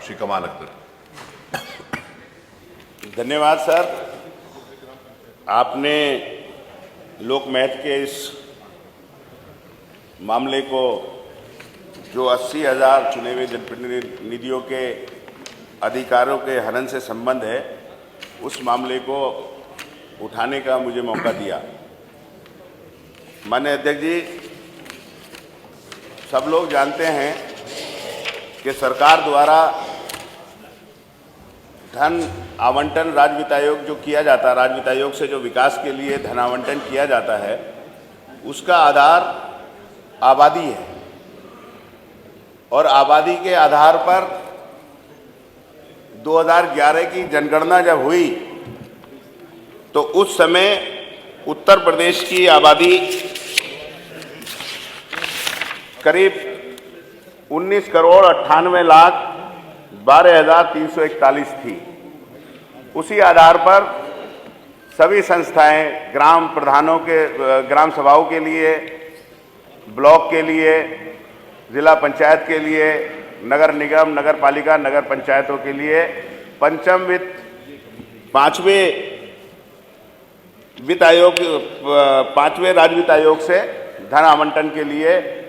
श्री कमाल अख्तर। धन्यवाद सर। आपने लोकमत के इस मामले को, जो 80,000 चुने हुए जनप्रतिनिधियों के अधिकारों के हनन से संबंध है, उस मामले को उठाने का मुझे मौका दिया। माननीय अध्यक्ष जी, सब लोग जानते हैं कि सरकार द्वारा धन आवंटन राज्य वित्त आयोग जो किया जाता है, राज्य वित्त आयोग से जो विकास के लिए धन आवंटन किया जाता है, उसका आधार आबादी है। और आबादी के आधार पर 2011 की जनगणना जब हुई तो उस समय उत्तर प्रदेश की आबादी करीब 19,98,12,341 थी। उसी आधार पर सभी संस्थाएं, ग्राम प्रधानों के, ग्राम सभाओं के लिए, ब्लॉक के लिए, जिला पंचायत के लिए, नगर निगम, नगर पालिका, नगर पंचायतों के लिए पंचम वित्त, पांचवें वित्त आयोग, पांचवें राज्य वित्त आयोग से धन आवंटन के लिए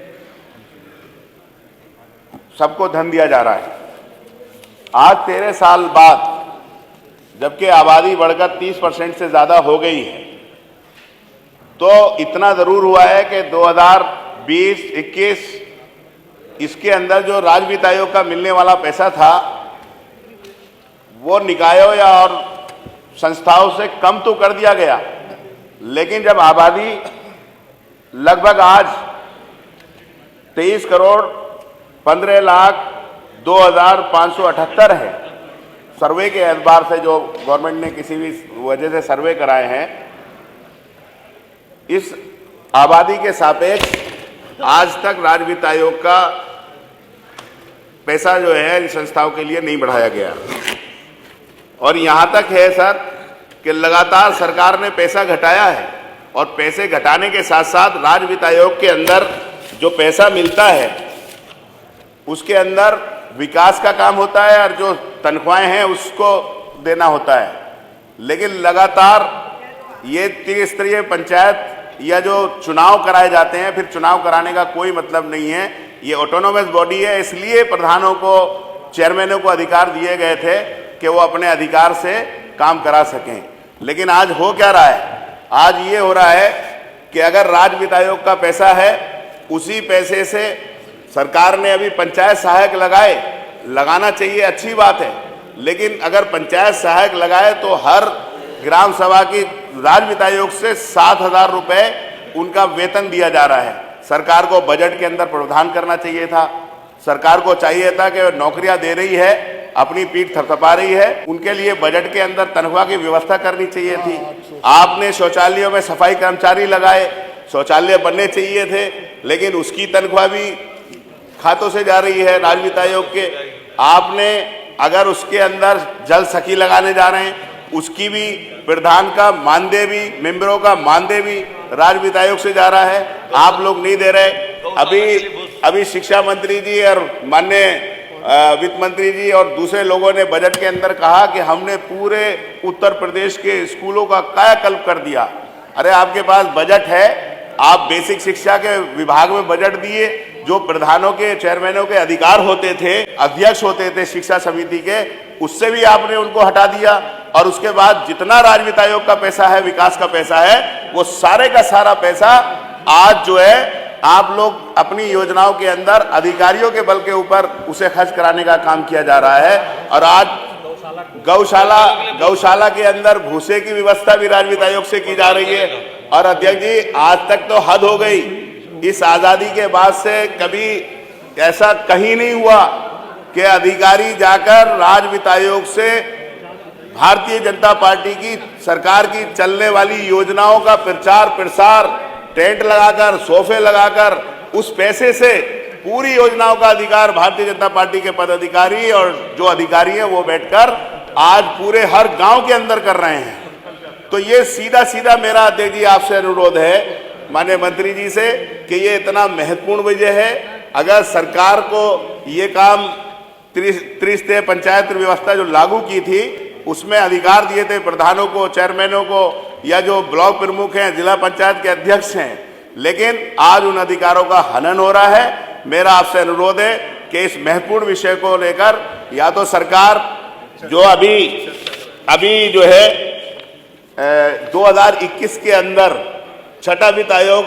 सबको धन दिया जा रहा है। आज 13 साल बाद, जबकि आबादी बढ़कर 30% से ज़्यादा हो गई है, तो इतना ज़रूर हुआ है कि 2020-21 इसके अंदर जो राज्य वित्त आयोग का मिलने वाला पैसा था, वो निकायों या और संस्थाओं से कम तो कर दिया गया, लेकिन जब आबादी लगभग आज 23,15,02,578 है, सर्वे के एतबार से जो गवर्नमेंट ने किसी भी वजह से सर्वे कराए हैं, इस आबादी के सापेक्ष आज तक राज्य वित्त आयोग का पैसा जो है इन संस्थाओं के लिए नहीं बढ़ाया गया। और यहाँ तक है सर कि लगातार सरकार ने पैसा घटाया है, और पैसे घटाने के साथ साथ राज्य वित्त आयोग के अंदर जो पैसा मिलता है उसके अंदर विकास का काम होता है और जो तनख्वाहें हैं उसको देना होता है। लेकिन लगातार ये त्रिस्तरीय पंचायत या जो चुनाव कराए जाते हैं, फिर चुनाव कराने का कोई मतलब नहीं है। ये ऑटोनोमस बॉडी है, इसलिए प्रधानों को, चेयरमैनों को अधिकार दिए गए थे कि वो अपने अधिकार से काम करा सकें। लेकिन आज हो क्या रहा है? आज ये हो रहा है कि अगर राज्य वित्त आयोग का पैसा है, उसी पैसे से सरकार ने अभी पंचायत सहायक लगाए, लगाना चाहिए, अच्छी बात है, लेकिन अगर पंचायत सहायक लगाए तो हर ग्राम सभा की राज्य वित्त आयोग से 7,000 रुपये उनका वेतन दिया जा रहा है। सरकार को बजट के अंदर प्रावधान करना चाहिए था। सरकार को चाहिए था कि नौकरियां दे रही है, अपनी पीठ थपथपा रही है, उनके लिए बजट के अंदर तनख्वाह की व्यवस्था करनी चाहिए थी। आपने शौचालयों में सफाई कर्मचारी लगाए, शौचालय बनने चाहिए थे, लेकिन उसकी तनख्वाह भी खातों से जा रही है राज्य वित्त आयोग के। आपने अगर उसके अंदर जल सखी लगाने जा रहे हैं, उसकी भी प्रधान का मानदेय भी, मेंबरों का मानदेय भी राज्य वित्त आयोग से जा रहा है, आप लोग नहीं दे रहे। अभी शिक्षा मंत्री जी और माननीय वित्त मंत्री जी और दूसरे लोगों ने बजट के अंदर कहा कि हमने पूरे उत्तर प्रदेश के स्कूलों का कायाकल्प कर दिया। अरे आपके पास बजट है, आप बेसिक शिक्षा के विभाग में बजट दिए, जो प्रधानों के, चेयरमैनों के अधिकार होते थे, अध्यक्ष होते थे शिक्षा समिति के, उससे भी आपने उनको हटा दिया। और उसके बाद जितना राज्य वित्त आयोग का पैसा है, विकास का पैसा है, वो सारे का सारा पैसा आज जो है आप लोग अपनी योजनाओं के अंदर अधिकारियों के बल के ऊपर उसे खर्च कराने का काम किया जा रहा है। और आज गौशाला के अंदर भूसे की व्यवस्था भी राज्य वित्त आयोग से की जा रही है। और अध्यक्ष जी, आज तक तो हद हो गई। इस आजादी के बाद से कभी ऐसा कहीं नहीं हुआ कि अधिकारी जाकर राज्य वित्त आयोग से भारतीय जनता पार्टी की सरकार की चलने वाली योजनाओं का प्रचार प्रसार, टेंट लगाकर, सोफे लगाकर, उस पैसे से पूरी योजनाओं का अधिकार भारतीय जनता पार्टी के पदाधिकारी और जो अधिकारी हैं वो बैठकर आज पूरे हर गांव के अंदर कर रहे हैं। तो ये सीधा सीधा मेरा अध्यक्ष जी आपसे अनुरोध है माननीय मंत्री जी से कि ये इतना महत्वपूर्ण विषय है। अगर सरकार को ये काम त्रिस्तरीय पंचायत व्यवस्था जो लागू की थी उसमें अधिकार दिए थे प्रधानों को, चेयरमैनों को या जो ब्लॉक प्रमुख हैं, जिला पंचायत के अध्यक्ष हैं, लेकिन आज उन अधिकारों का हनन हो रहा है। मेरा आपसे अनुरोध है कि इस महत्वपूर्ण विषय को लेकर या तो सरकार जो अभी जो है 2021 के अंदर छठा वित्त आयोग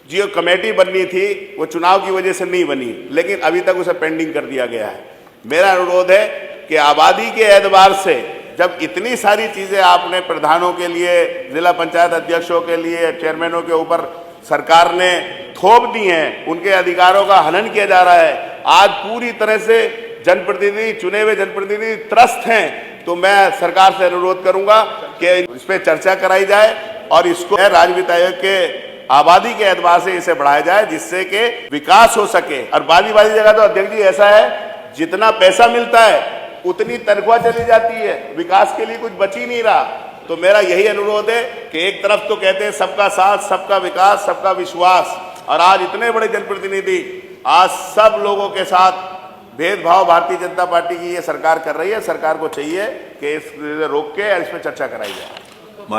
जो कमेटी बननी थी वो चुनाव की वजह से नहीं बनी, लेकिन अभी तक उसे पेंडिंग कर दिया गया है। मेरा अनुरोध है कि आबादी के एतबार से जब इतनी सारी चीज़ें आपने प्रधानों के लिए, जिला पंचायत अध्यक्षों के लिए, चेयरमैनों के ऊपर सरकार ने थोप दी हैं, उनके अधिकारों का हनन किया जा रहा है, आज पूरी तरह से जनप्रतिनिधि, चुने हुए जनप्रतिनिधि त्रस्त हैं, तो मैं सरकार से अनुरोध करूंगा कि इस पर चर्चा कराई जाए और इसको राज्य वित्त आयोग के आबादी के एतबार से इसे बढ़ाया जाए जिससे कि विकास हो सके। और बादी जगह तो अध्यक्ष जी ऐसा है, जितना पैसा मिलता है उतनी तनख्वाह चली जाती है, विकास के लिए कुछ बच ही नहीं रहा। तो मेरा यही अनुरोध है कि एक तरफ तो कहते हैं सबका साथ, सबका विकास, सबका विश्वास, और आज इतने बड़े जनप्रतिनिधि आज सब लोगों के साथ भेदभाव भारतीय जनता पार्टी की ये सरकार कर रही है। सरकार को चाहिए कि इस रोक के इस पर चर्चा कराई जाए।